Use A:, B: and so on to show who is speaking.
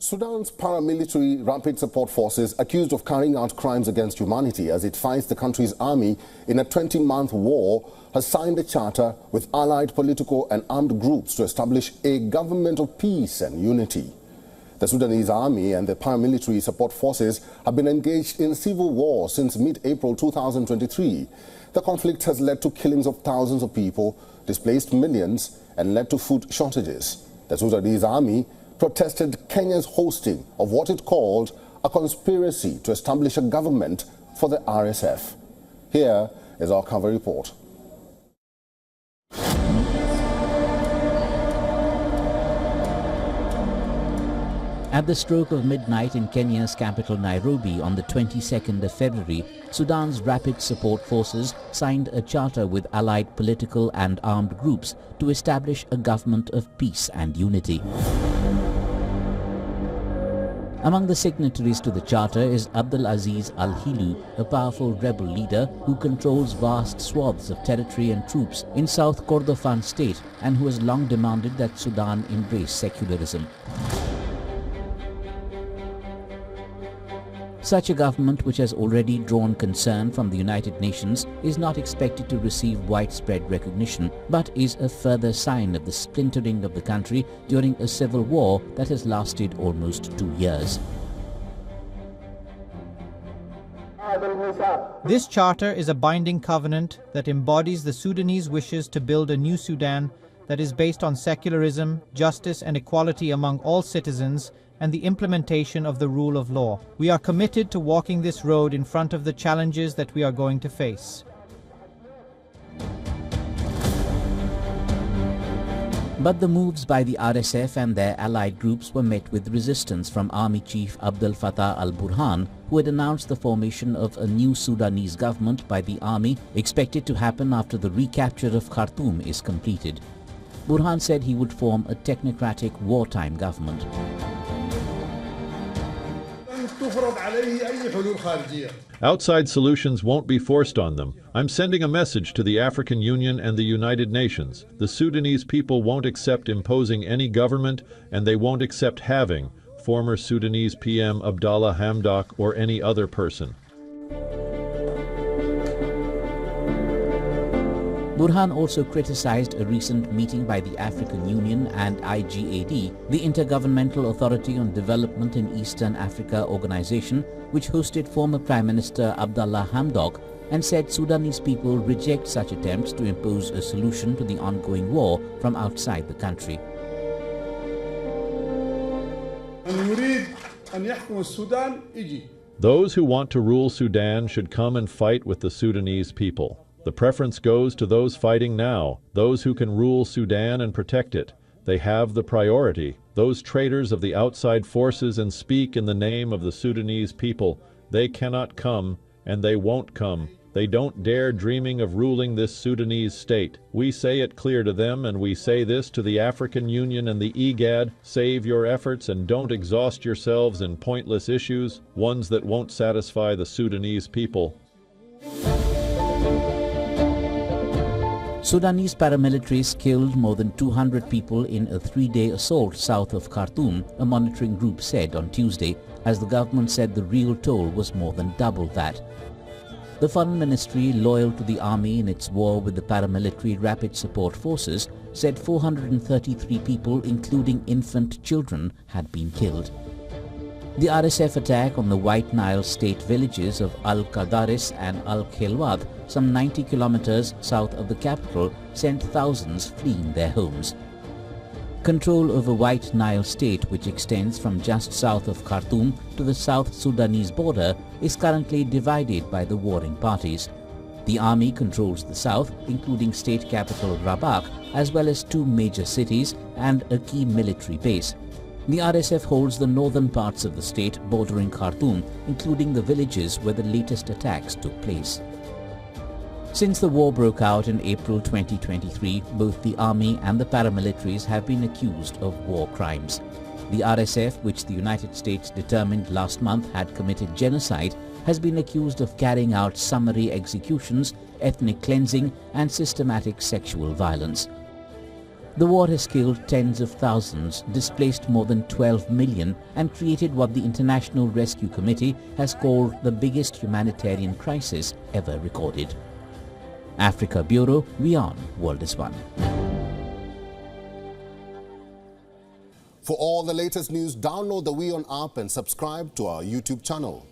A: Sudan's paramilitary rapid support forces, accused of carrying out crimes against humanity as it fights the country's army in a 20-month war, has signed a charter with allied political and armed groups to establish a government of peace and unity. The Sudanese army and the paramilitary support forces have been engaged in civil war since mid-April 2023. The conflict has led to killings of thousands of people, displaced millions, and led to food shortages. The Sudanese army protested Kenya's hosting of what it called a conspiracy to establish a government for the RSF. Here is our cover report.
B: At the stroke of midnight in Kenya's capital Nairobi on the 22nd of February, Sudan's Rapid Support Forces signed a charter with allied political and armed groups to establish a government of peace and unity. Among the signatories to the charter is Abdulaziz Al-Hilu, a powerful rebel leader who controls vast swaths of territory and troops in South Kordofan state and who has long demanded that Sudan embrace secularism. Such a government, which has already drawn concern from the United Nations, is not expected to receive widespread recognition, but is a further sign of the splintering of the country during a civil war that has lasted almost 2 years.
C: This charter is a binding covenant that embodies the Sudanese wishes to build a new Sudan that is based on secularism, justice and equality among all citizens, and the implementation of the rule of law. We are committed to walking this road in front of the challenges that we are going to face.
B: But the moves by the RSF and their allied groups were met with resistance from Army Chief Abdel Fattah Al-Burhan, who had announced the formation of a new Sudanese government by the army, expected to happen after the recapture of Khartoum is completed. Burhan said he would form a technocratic wartime government.
D: Outside solutions won't be forced on them. I'm sending a message to the African Union and the United Nations. The Sudanese people won't accept imposing any government, and they won't accept having former Sudanese PM Abdallah Hamdok or any other person.
B: Burhan also criticized a recent meeting by the African Union and IGAD, the Intergovernmental Authority on Development in Eastern Africa organization, which hosted former Prime Minister Abdallah Hamdok, and said Sudanese people reject such attempts to impose a solution to the ongoing war from outside the country.
D: Those who want to rule Sudan should come and fight with the Sudanese people. The preference goes to those fighting now, those who can rule Sudan and protect it. They have the priority. Those traitors of the outside forces and speak in the name of the Sudanese people, they cannot come, and they won't come. They don't dare dreaming of ruling this Sudanese state. We say it clear to them, and we say this to the African Union and the IGAD, save your efforts and don't exhaust yourselves in pointless issues, ones that won't satisfy the Sudanese people.
B: Sudanese paramilitaries killed more than 200 people in a 3-day assault south of Khartoum, a monitoring group said on Tuesday, as the government said the real toll was more than double that. The Foreign Ministry, loyal to the army in its war with the paramilitary Rapid Support Forces, said 433 people, including infant children, had been killed. The RSF attack on the White Nile state villages of Al-Qadaris and Al-Khelwat, some 90 kilometers south of the capital, sent thousands fleeing their homes. Control over White Nile state, which extends from just south of Khartoum to the South Sudanese border, is currently divided by the warring parties. The army controls the south, including state capital Rabat, as well as 2 major cities and a key military base. The RSF holds the northern parts of the state bordering Khartoum, including the villages where the latest attacks took place. Since the war broke out in April 2023, both the army and the paramilitaries have been accused of war crimes. The RSF, which the United States determined last month had committed genocide, has been accused of carrying out summary executions, ethnic cleansing, and systematic sexual violence. The war has killed tens of thousands, displaced more than 12 million, and created what the International Rescue Committee has called the biggest humanitarian crisis ever recorded. Africa Bureau, WION World is One.
A: For all the latest news, download the WION app and subscribe to our YouTube channel.